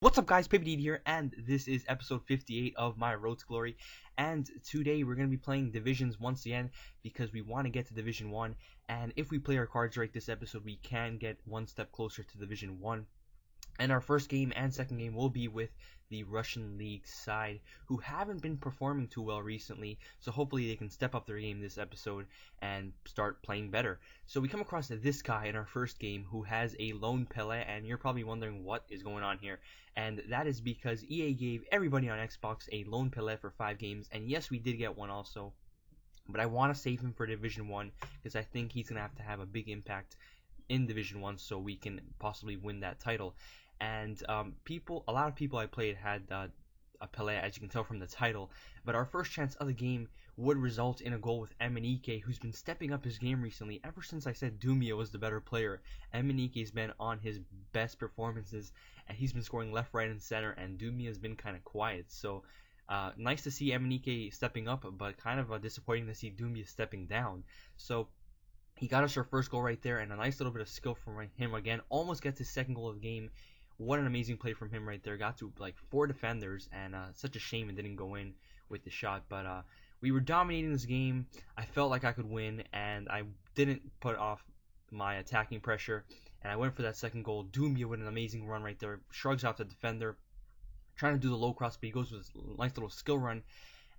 What's up, guys? Ep.58 here, and this is episode 58 of my Road to Glory. And today we're going to be playing Divisions once again because we want to get to Division 1. And if we play our cards right this episode, we can get one step closer to Division 1. And our first game and second game will be with the Russian League side, who haven't been performing too well recently. So hopefully they can step up their game this episode and start playing better. So we come across this guy in our first game who has a lone Pele, and you're probably wondering what is going on here. And that is because EA gave everybody on Xbox a lone Pele for 5 games. And yes, we did get one also. But I want to save him for Division 1 because I think he's going to have a big impact in Division 1 so we can possibly win that title. And a lot of people I played had a Pele, as you can tell from the title. But our first chance of the game would result in a goal with Emenike, who's been stepping up his game recently. Ever since I said Dumia was the better player, Emenike's been on his best performances, and he's been scoring left, right, and center, and Dumia's been kind of quiet. So nice to see Emenike stepping up, but kind of disappointing to see Dumia stepping down. So he got us our first goal right there, and a nice little bit of skill from him again. Almost gets his second goal of the game. What an amazing play from him right there. Got to like 4 defenders, and such a shame it didn't go in with the shot. But we were dominating this game. I felt like I could win, and I didn't put off my attacking pressure, and I went for that second goal. Dumia with an amazing run right there. Shrugs off the defender, trying to do the low cross, but he goes with a nice little skill run.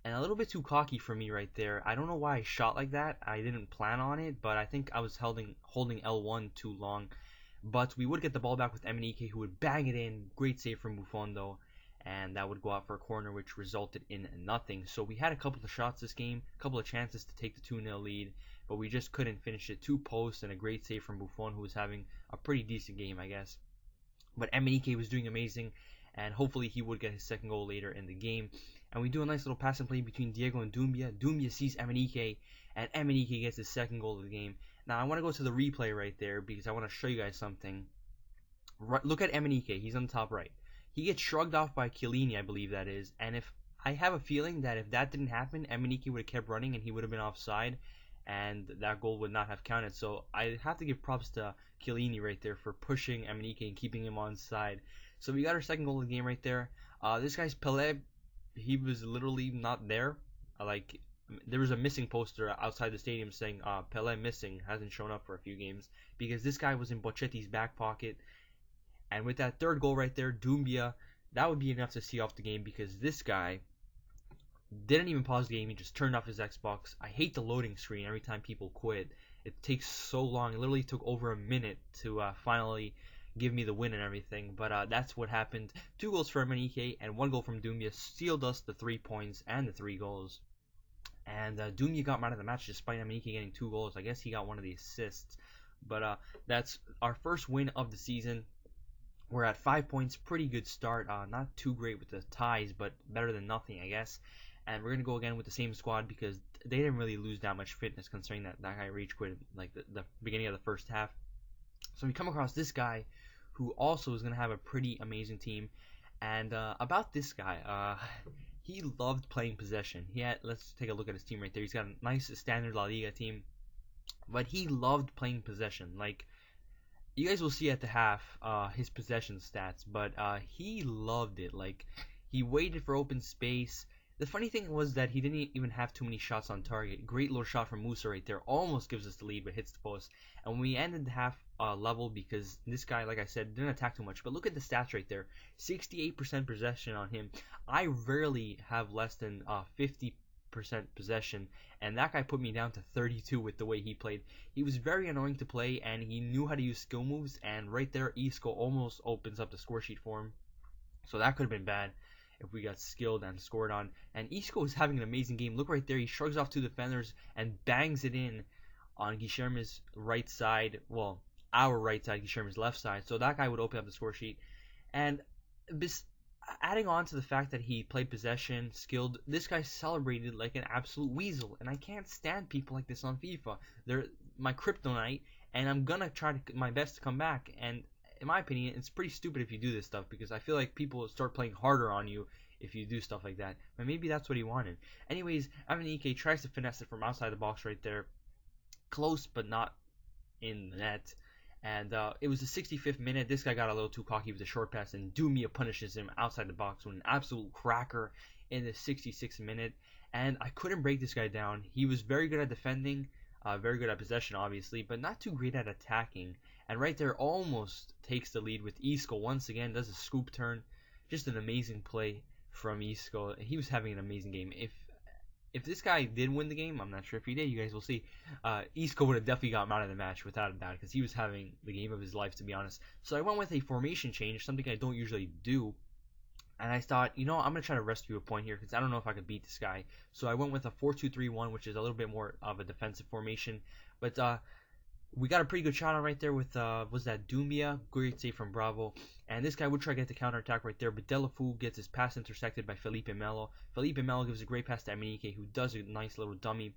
And a little bit too cocky for me right there. I don't know why I shot like that. I didn't plan on it, but I think I was holding L1 too long. But we would get the ball back with Emenike, who would bang it in. Great save from Buffon, though. And that would go out for a corner, which resulted in nothing. So we had a couple of shots this game, a couple of chances to take the 2-0 lead, but we just couldn't finish it. 2 posts and a great save from Buffon, who was having a pretty decent game, I guess. But Emenike was doing amazing, and hopefully he would get his second goal later in the game. And we do a nice little pass and play between Diego and Dumia. Dumia sees Emenike, and Emenike gets his second goal of the game. Now, I want to go to the replay right there because I want to show you guys something. Look at Emenike. He's on the top right. He gets shrugged off by Chiellini, I believe that is. And if I have a feeling that if that didn't happen, Emenike would have kept running and he would have been offside, and that goal would not have counted. So I have to give props to Chiellini right there for pushing Emenike and keeping him on side. So we got our second goal of the game right there. This guy's Pele. He was literally not there. There was a missing poster outside the stadium saying Pele missing, hasn't shown up for a few games, because this guy was in Bocetti's back pocket. And with that third goal right there, Dumia, that would be enough to see off the game, because this guy didn't even pause the game. He just turned off his Xbox. I hate the loading screen every time people quit. It takes so long. It literally took over a minute to finally give me the win and everything, but that's what happened. 2 goals for Emenike and 1 goal from Dumia sealed us the 3 points and the 3 goals. And Dumia got man of the match despite Emenike getting 2 goals. I guess he got one of the assists. But that's our first win of the season. We're at 5 points. Pretty good start. Not too great with the ties, but better than nothing, I guess. And we're going to go again with the same squad because they didn't really lose that much fitness considering that guy rage quit like the beginning of the first half. So we come across this guy who also is going to have a pretty amazing team. And about this guy, he loved playing possession. Let's take a look at his team right there. He's got a nice standard La Liga team, but he loved playing possession. Like, you guys will see at the half his possession stats, but he loved it. Like, he waited for open space. The funny thing was that he didn't even have too many shots on target. Great little shot from Musa right there. Almost gives us the lead, but hits the post. And when we ended the half level, because this guy, like I said, didn't attack too much. But look at the stats right there. 68% possession on him. I rarely have less than 50% possession. And that guy put me down to 32 with the way he played. He was very annoying to play, and he knew how to use skill moves. And right there, Isco almost opens up the score sheet for him. So that could have been bad if we got skilled and scored on. And Isco is having an amazing game. Look right there. He shrugs off 2 defenders and bangs it in on Guilherme's right side. Well, our right side, Guilherme's left side. So that guy would open up the score sheet. And adding on to the fact that he played possession, skilled, this guy celebrated like an absolute weasel. And I can't stand people like this on FIFA. They're my kryptonite, and I'm going to try my best to come back. And in my opinion, it's pretty stupid if you do this stuff, because I feel like people start playing harder on you if you do stuff like that. But maybe that's what he wanted. Anyways, Emenike tries to finesse it from outside the box right there. Close, but not in the net. And it was the 65th minute. This guy got a little too cocky with a short pass, and Dumia punishes him outside the box with an absolute cracker in the 66th minute. And I couldn't break this guy down. He was very good at defending, very good at possession, obviously, but not too great at attacking. And right there, almost takes the lead with Isco once again, does a scoop turn. Just an amazing play from Isco. He was having an amazing game. If this guy did win the game, I'm not sure if he did, you guys will see, Isco would have definitely got him out of the match without a doubt, because he was having the game of his life, to be honest. So I went with a formation change, something I don't usually do, and I thought, I'm going to try to rescue a point here, because I don't know if I could beat this guy. So I went with a 4-2-3-1, which is a little bit more of a defensive formation, but we got a pretty good shot on right there with, was that Dumia? Great save from Bravo. And this guy would try to get the counter-attack right there, but Delafu gets his pass intercepted by Felipe Melo. Felipe Melo gives a great pass to Emenike, who does a nice little dummy.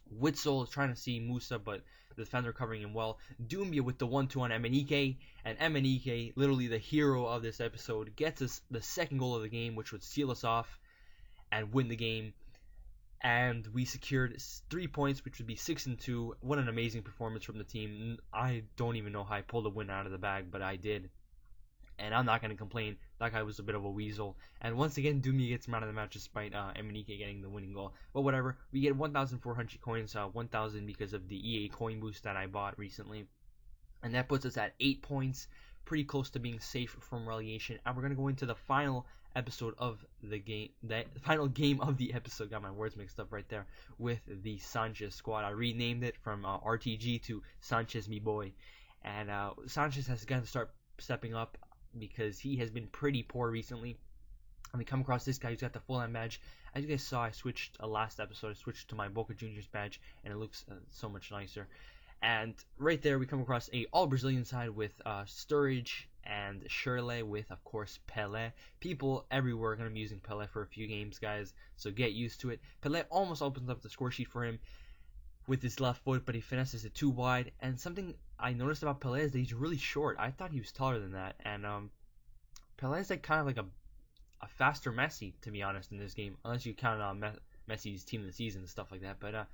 Witzel is trying to see Musa, but the defender covering him well. Dumia with the 1-2 on Emenike, and Emenike, literally the hero of this episode, gets us the second goal of the game, which would seal us off and win the game. And we secured 3 points, which would be 6-2. What an amazing performance from the team. I don't even know how I pulled a win out of the bag, but I did. And I'm not going to complain. That guy was a bit of a weasel. And once again, Dumia gets him out of the match despite Emenike getting the winning goal. But whatever. We get 1,400 coins, 1,000 because of the EA coin boost that I bought recently. And that puts us at 8 points. Pretty close to being safe from relegation. And we're going to go into the final episode of the game, the final game of the episode, got my words mixed up right there, with the Sanchez squad. I renamed it from RTG to Sanchez me boy, and Sanchez has got to start stepping up because he has been pretty poor recently. And we come across this guy who's got the full-on badge. As you guys saw, I switched last episode, I switched to my Boca Juniors badge, and it looks so much nicer. And right there, we come across a all-Brazilian side with Sturridge and Shirley with, of course, Peles. People everywhere are going to be using Peles for a few games, guys, so get used to it. Peles almost opens up the score sheet for him with his left foot, but he finesses it too wide. And something I noticed about Peles is that he's really short. I thought he was taller than that. And Peles is kind of like a faster Messi, to be honest, in this game, unless you count on Messi's team of the season and stuff like that. But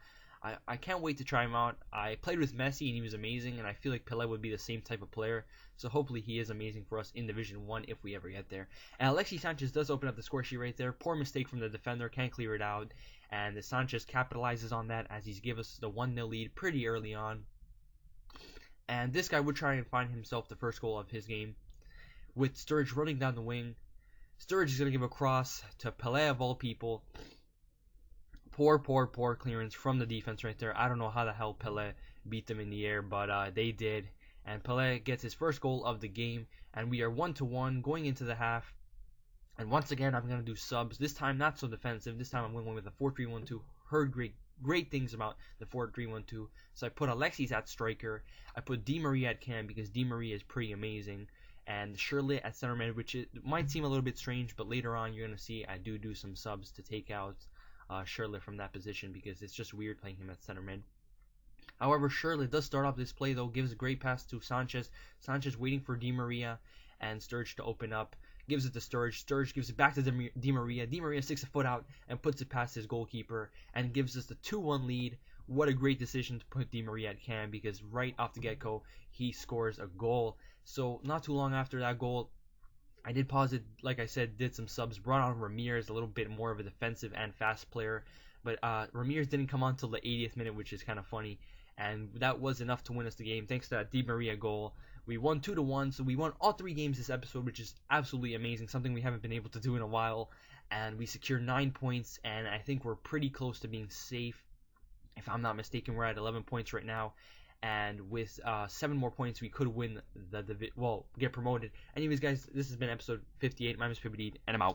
I can't wait to try him out. I played with Messi and he was amazing, and I feel like Peles would be the same type of player. So hopefully he is amazing for us in Division 1 if we ever get there. And Alexis Sanchez does open up the score sheet right there. Poor mistake from the defender, can't clear it out. And the Sanchez capitalizes on that as he's give us the 1-0 lead pretty early on. And this guy would try and find himself the first goal of his game with Sturridge running down the wing. Sturridge is going to give a cross to Peles of all people. Poor clearance from the defense right there. I don't know how the hell Peles beat them in the air, but they did. And Peles gets his first goal of the game, and we are 1-1 going into the half. And once again, I'm going to do subs. This time, not so defensive. This time, I'm going with a 4-3-1-2. Heard great things about the 4-3-1-2. So I put Alexis at striker. I put Di Maria at cam because Di Maria is pretty amazing. And Shirley at center mid, which might seem a little bit strange, but later on, you're going to see I do some subs to take out Shirley from that position because it's just weird playing him at center mid. However, Shirley does start off this play though, gives a great pass to Sanchez. Sanchez waiting for Di Maria and Sturridge to open up. Gives it to Sturridge. Sturridge gives it back to Di Maria. Di Maria sticks a foot out and puts it past his goalkeeper and gives us the 2-1 lead. What a great decision to put Di Maria at cam because right off the get-go, he scores a goal. So not too long after that goal, I did pause it, like I said, did some subs, brought on Ramirez, a little bit more of a defensive and fast player. But Ramirez didn't come on until the 80th minute, which is kind of funny. And that was enough to win us the game thanks to that Di Maria goal. We won 2-1, so we won all 3 games this episode, which is absolutely amazing, something we haven't been able to do in a while. And we secured 9 points, and I think we're pretty close to being safe. If I'm not mistaken, we're at 11 points right now. And with 7 more points, we could win get promoted. Anyways, guys, this has been episode 58. My name is Ep.58, and I'm out.